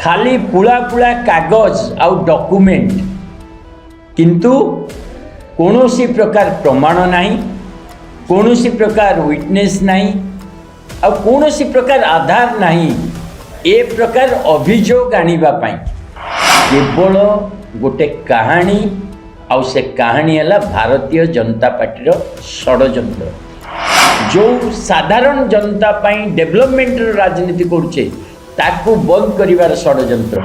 खाली पुला पुला कागज आउ डॉक्यूमेंट किंतु कौनसी प्रकार प्रमाण नहीं, कौनसी प्रकार विटनेस नहीं, और कौनसी प्रकार आधार नहीं। ए प्रकार अभियोग आनिबा पाई केवल गोटे कहानी आउ से कहानी है भारतीय जनता पार्टी षड्यंत्र। जो साधारण जनता पाई डेवलपमेंट राजनीति करुचे ताकू बंद करिवार षड्यंत्र।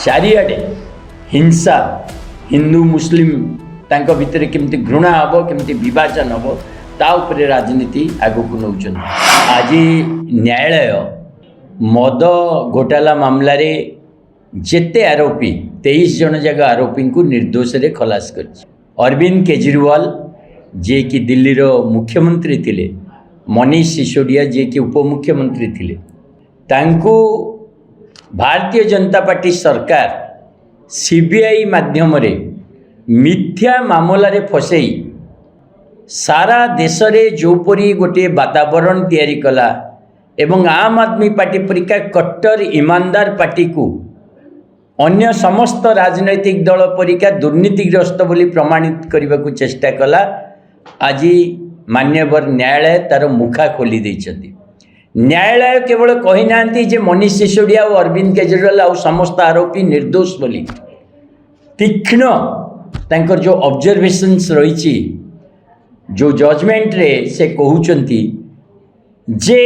चारिआडे हिंसा, हिंदू मुस्लिम तांको भितर केमती घृणा हबो, केमती विभाजन हबो, ता उपरे राजनीति आगकू नौछन। आज न्यायालय मद घोटाला मामला रे जेते आरोपी 23 जन जगह आरोपी को निर्दोष रे खलास कर। अरविंद केजरीवाल जे कि दिल्ली रो मुख्यमंत्री थिले, मनीष सिसोदिया जे कि उपमुख्यमंत्री थिले, तांको भारतीय जनता पार्टी सरकार सीबीआई माध्यम रे मिथ्या मामला रे फसई सारा देश रे जोपरी गोटे वातावरण तैयारी कला एवं आम आदमी पार्टी परिका कट्टर ईमानदार पार्टी को अन्य समस्त राजनैतिक दल परिका दुर्नीतिग्रस्त बोली प्रमाणित करने को चेष्टा कला। आज मान्यवर न्यायालय तार मुखा खोली देइछथि। न्यायालय केवल कही नांती जे मनीष सिसोदिया और अरविंद केजरीवाल और समस्त आरोपी निर्दोष बोली। तीक्ष्ण तांकर जो ऑब्जर्वेशंस रही, जो जजमेंट रे से कहउचंती जे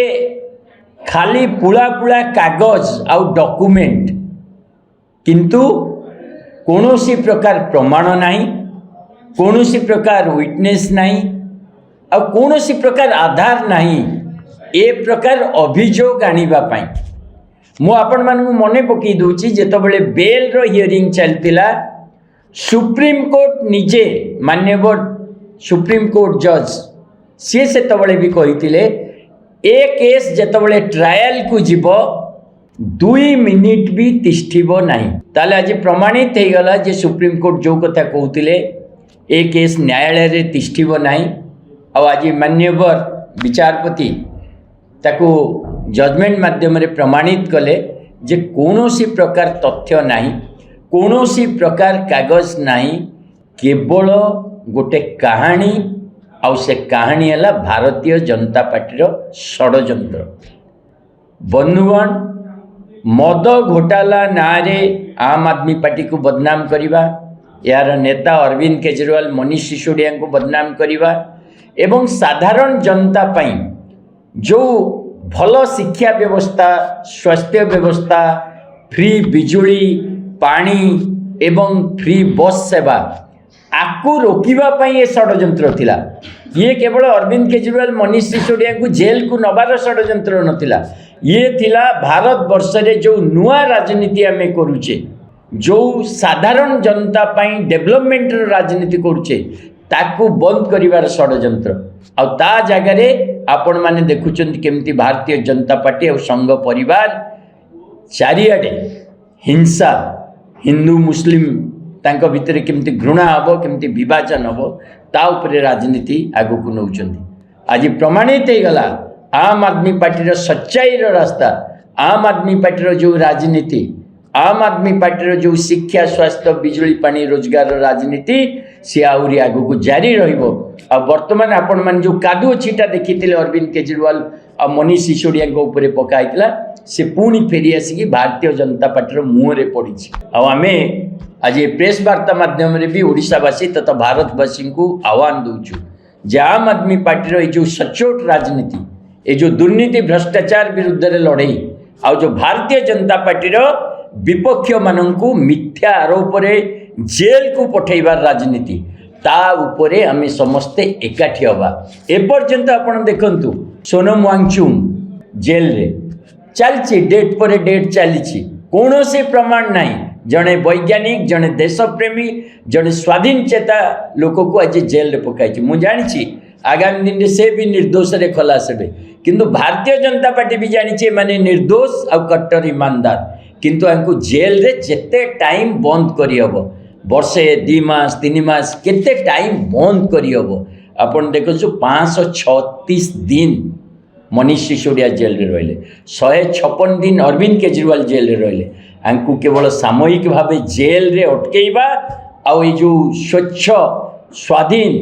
खाली पुला पुला कागज आउ डॉक्यूमेंट किंतु कौनसी प्रकार प्रमाण नहीं, कौनसी प्रकार विटनेस नहीं, और कौनसी प्रकार आधार नहीं। ए प्रकार अभियोग आनिबा पाई मु आपण मानकु मने पकई दूची जेतबेले बेल रो हियरिंग चलतिला, सुप्रीम कोर्ट निजे मान्यवर सुप्रीम कोर्ट जज सी सेतबेले भी कहितिले ए केस जेतबेले ट्रायल को जीवो 2 मिनिट भी तिष्ठिब नहीं। ताले आज प्रमाणित हो गला जे सुप्रीम कोर्ट जो कथा कहते ए केस न्यायालय रे तिष्ठिब नहीं। और आज मान्यवर विचारपति ताको जजमेंट माध्यम रे प्रमाणित कले जे कौनसी प्रकार तथ्य नहीं, कौनसी प्रकार कागज नहीं, केवल गोटे कहानी आउ से कहानी है भारतीय जनता पार्टी षड्यंत्र। बंधुगण, मद घोटाला नारे आम आदमी पार्टी को बदनाम करवा, यार नेता अरविंद केजरीवाल मनीष सिसोदिया को बदनाम करवा एवं साधारण जनता पाई जो भल शिक्षा व्यवस्था, स्वास्थ्य व्यवस्था, फ्री बिजुली पानी एवं फ्री बस सेवा आपको रोकिबा पाई ये षड्यंत्र थिला। ये केवल अरविंद केजरीवाल मनीष सिसोदिया को जेल को नबार षड्यंत्र नथिला। ये थिला भारत वर्ष रे जो नुआ राजनीति आमे करूचे, जो साधारण जनता पाई डेवलपमेंट राजनीति करूचे ताकू बंद करिवार षड्यंत्र। आ ता जगह रे आपण माने देखुचंती केमती भारतीय जनता पार्टी और संघ परिवार चारिआडे हिंसा, हिंदू मुस्लिम तांको भितर केमती घृणा हबो, केमती विभाजन हबो, ता उपरे राजनीति आगकू नौछंती। आज प्रमाणित हो गला आम आदमी पार्टी सच्चाई रास्ता, आम आदमी पार्टी जो राजनीति, आम आदमी पार्टी जो शिक्षा, स्वास्थ्य, बिजुली पानी, रोजगार राजनीति सी आहरी आगकू जारी रहिबो। आ वर्तमान आपण मान जो कादुओ छीटा देखिथिले अरविंद केजरीवाल आ मनीष सिसोदिया ऊपर पकाइतला, से पुणी फेरी आसिकी भारतीय जनता पार्टी मुहरे पड़ी। आमे आज प्रेस वार्ता माध्यम रे भी ओडिशावासी तथा भारतवासी को आह्वान दूचु जे आम आदमी पार्टी जो सचोट राजनीति, ये जो दुर्नीति भ्रष्टाचार विरुद्ध रे लड़ई, आ जो भारतीय जनता पार्टी विपक्ष मानू मिथ्या आरोप रे जेल को पठेबार राजनीति, ता उपरे आमे समस्ते एकाठी हवा। एपर्यंत आपण देखंतु सोनम वांगचुक जेल रे चलछि, डेट पर डेट चली, कौन से प्रमाण नहीं। जड़े वैज्ञानिक, जड़े देशप्रेमी, जड़े स्वाधीन चेता लोक को आज जेल रे पकाई। मु जानी आगामी दिन से भी निर्दोष रे खलास हे, किंतु भारतीय जनता पार्टी भी जानी माने निर्दोष और कट्टर ईमानदार, किंतु आंकु जेल रे जेते टाइम बंद करी हबो, वर्षे 2 मास 3 मास केते टाइम बंद करी हबो। आपण देखो 536 दिन मनीष सिसोदिया जेल रे रहिले 156 दिन अरविंद केजरीवाल जेल रे रहिले आंकु केवल सामयिक भाव जेल रे अटकेबा आउ ये जो स्वच्छ स्वाधीन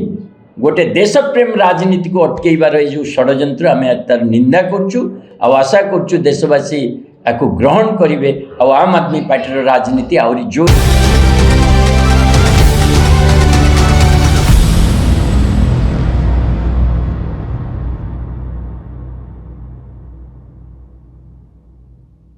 गोटे देशप्रेम राजनीति को अटकेबार ये जो षड्यंत्र आम तार निंदा करचु आशा करचु देशवासी या ग्रहण करेंगे आम आदमी पार्टी राजनीति आहरी जोर